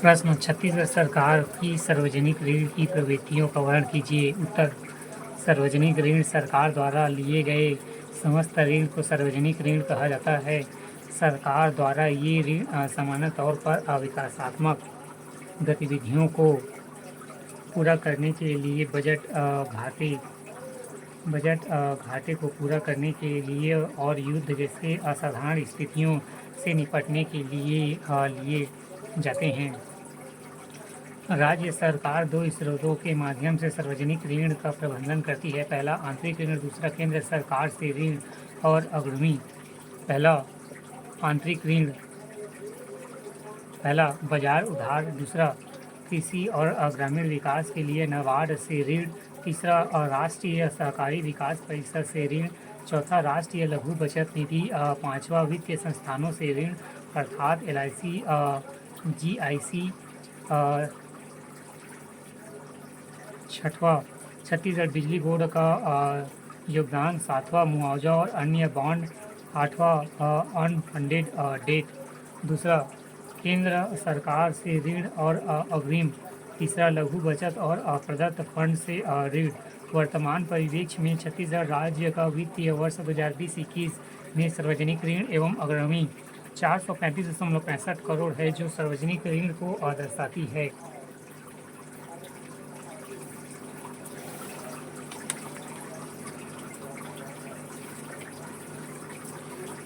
प्रश्न: छत्तीसगढ़ सरकार की सार्वजनिक ऋण की प्रवृत्तियों का वर्णन कीजिए। उत्तर: सार्वजनिक ऋण सरकार द्वारा लिए गए समस्त ऋण को सार्वजनिक ऋण कहा जाता है। सरकार द्वारा ये ऋण सामान्य तौर पर विकासात्मक गतिविधियों को पूरा करने के लिए घाटे को पूरा करने के लिए और युद्ध जैसे असाधारण स्थितियों से निपटने के लिए लिए जाते हैं। राज्य सरकार दो स्रोतों के माध्यम से सार्वजनिक ऋण का प्रबंधन करती है। पहला, आंतरिक ऋण। दूसरा, केंद्र सरकार से ऋण और अग्रिमी। पहला, आंतरिक ऋण। पहला, बाजार उधार। दूसरा, कृषि और ग्रामीण विकास के लिए नाबार्ड से ऋण। तीसरा, राष्ट्रीय सहकारी विकास परिषद से ऋण। चौथा, राष्ट्रीय लघु बचत निधि। पांचवा, वित्तीय संस्थानों से ऋण अर्थात LIC, GIC। छठवां, छत्तीसगढ़ बिजली बोर्ड का योगदान। सातवां, मुआवजा और अन्य बॉन्ड। आठवां, अनफंडेड डेट। दूसरा, केंद्र सरकार से ऋण और अग्रिम। तीसरा, लघु बचत और प्रदत्त फंड से ऋण। वर्तमान परिप्रेक्ष्य में छत्तीसगढ़ राज्य का वित्तीय वर्ष 2020-21 में सार्वजनिक ऋण एवं अग्रिमी 435.65 करोड़ है, जो सार्वजनिक ऋण को दर्शाती है।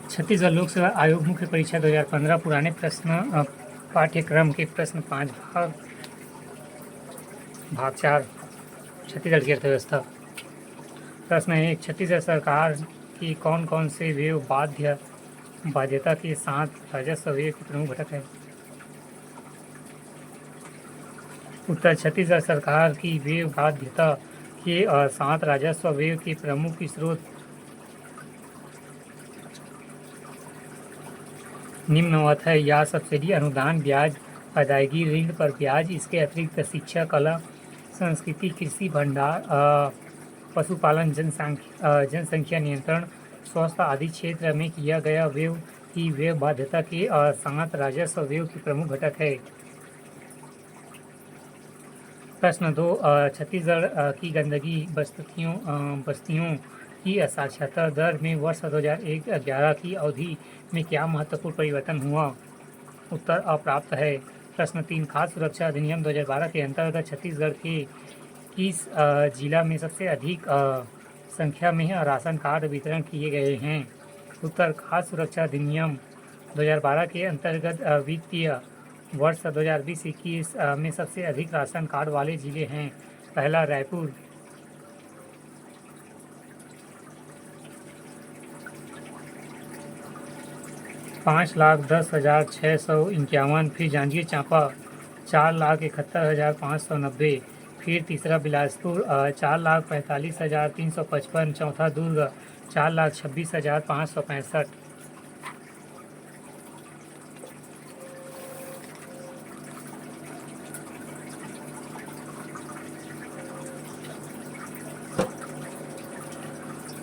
छत्तीसगढ़ लोक सेवा आयोग मुख्य परीक्षा 2015 पुराने प्रश्न पाठ्यक्रम के प्रश्न 5 भाग 4 छत्तीसगढ़ की अर्थव्यवस्था। प्रश्न 1, छत्तीसगढ़ सरकार की कौन कौन से व्यय बाध्यता के साथ राजस्व व्यय के प्रमुख घटक है? उत्तर: छत्तीसगढ़ सरकार की व्यय बाध्यता के साथ राजस्व व्यय के प्रमुख स्रोत निम्नवत है। या सब्सिडी, अनुदान, ब्याज अदायगी, ऋण पर ब्याज। इसके अतिरिक्त शिक्षा, कला, संस्कृति, कृषि, भंडार, पशुपालन, जनसंख्या नियंत्रण, स्वास्थ्य आदि क्षेत्र में किया गया व्यय की व्यय बाध्यता के साथ राजस्व व्यय के प्रमुख घटक है। प्रश्न 2, छत्तीसगढ़ की गंदगी बस्तियों की साक्षरता दर में वर्ष 2001-11 की अवधि में क्या महत्वपूर्ण परिवर्तन हुआ? उत्तर: अप्राप्त है। प्रश्न 3, खाद्य सुरक्षा अधिनियम 2012 के अंतर्गत छत्तीसगढ़ के किस जिला में सबसे अधिक संख्या में राशन कार्ड वितरण किए गए हैं? उत्तर: खाद्य सुरक्षा अधिनियम 2012 के अंतर्गत वित्तीय वर्ष 2020-21 में सबसे अधिक राशन कार्ड वाले जिले हैं। पहला, रायपुर। 5,10,651। फिर जांजगीर चांपा 4,71,590। फिर तीसरा, बिलासपुर 4,45,355। चौथा, दुर्ग 4,26,565।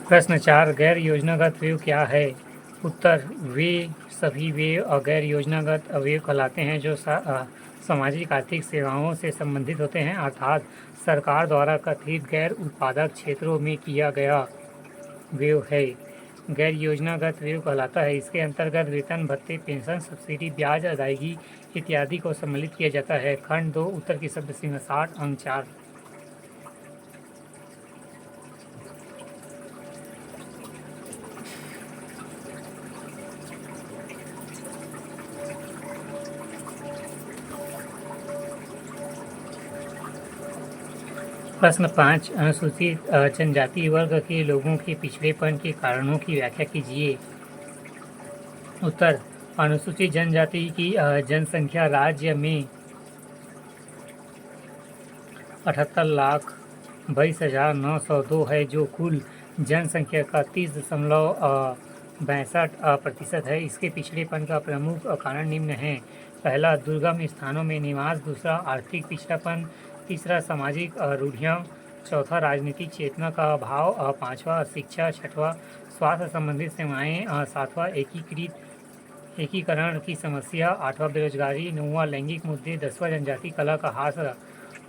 प्रश्न 4, गैर योजनागत व्यय क्या है? उत्तर: वे सभी व्यय गैर योजनागत व्यय कहलाते हैं जो सामाजिक आर्थिक सेवाओं से संबंधित होते हैं, अर्थात सरकार द्वारा कथित गैर उत्पादक क्षेत्रों में किया गया व्यय है गैर योजनागत व्यय कहलाता है। इसके अंतर्गत वेतन, भत्ते, पेंशन, सब्सिडी, ब्याज अदायगी इत्यादि को सम्मिलित किया जाता है। खंड 2, उत्तर की शब्द सीमा 60, अंक 4। प्रश्न 5, अनुसूचित जनजाति वर्ग के लोगों के पिछड़ेपन के कारणों की व्याख्या कीजिए। उत्तर: अनुसूचित जनजाति की जनसंख्या राज्य में 78,22,902 है, जो कुल जनसंख्या का 30.62% है। इसके पिछड़ेपन का प्रमुख कारण निम्न है। पहला, दुर्गम स्थानों में निवास। दूसरा, आर्थिक पिछड़ापन। तीसरा, सामाजिक रूढ़ियाँ। चौथा, राजनीतिक चेतना का अभाव। पाँचवा, शिक्षा। छठवां, स्वास्थ्य संबंधित सेवाएं। सातवां, एकीकृत एकीकरण की समस्या, 8वां बेरोजगारी, 9वां लैंगिक मुद्दे, 10वां जनजाति कला का हास।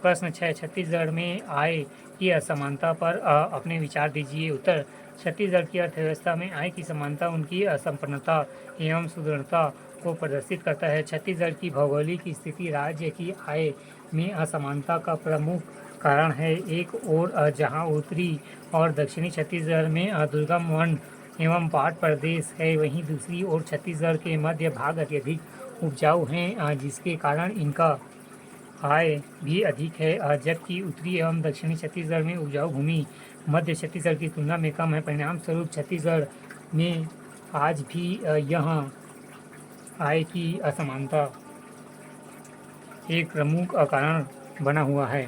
प्रश्न 6, छत्तीसगढ़ में आय की असमानता पर अपने विचार दीजिए। उत्तर, छत्तीसगढ़ की अर्थव्यवस्था में आय की समानता उनकी असंपन्नता एवं सुदृढ़ता को प्रदर्शित करता है। छत्तीसगढ़ की भौगोलिक स्थिति राज्य की आय में असमानता का प्रमुख कारण है। एक ओर जहां उत्तरी और दक्षिणी छत्तीसगढ़ में दुर्गम वन एवं पहाड़ प्रदेश है, वहीं दूसरी ओर छत्तीसगढ़ के मध्य भाग अत्यधिक उपजाऊ हैं, जिसके कारण इनका आय भी अधिक है, जबकि उत्तरी एवं दक्षिणी छत्तीसगढ़ में उपजाऊ भूमि मध्य छत्तीसगढ़ की तुलना में कम है। परिणाम स्वरूप छत्तीसगढ़ में आज भी यह आय की असमानता एक प्रमुख कारण बना हुआ है।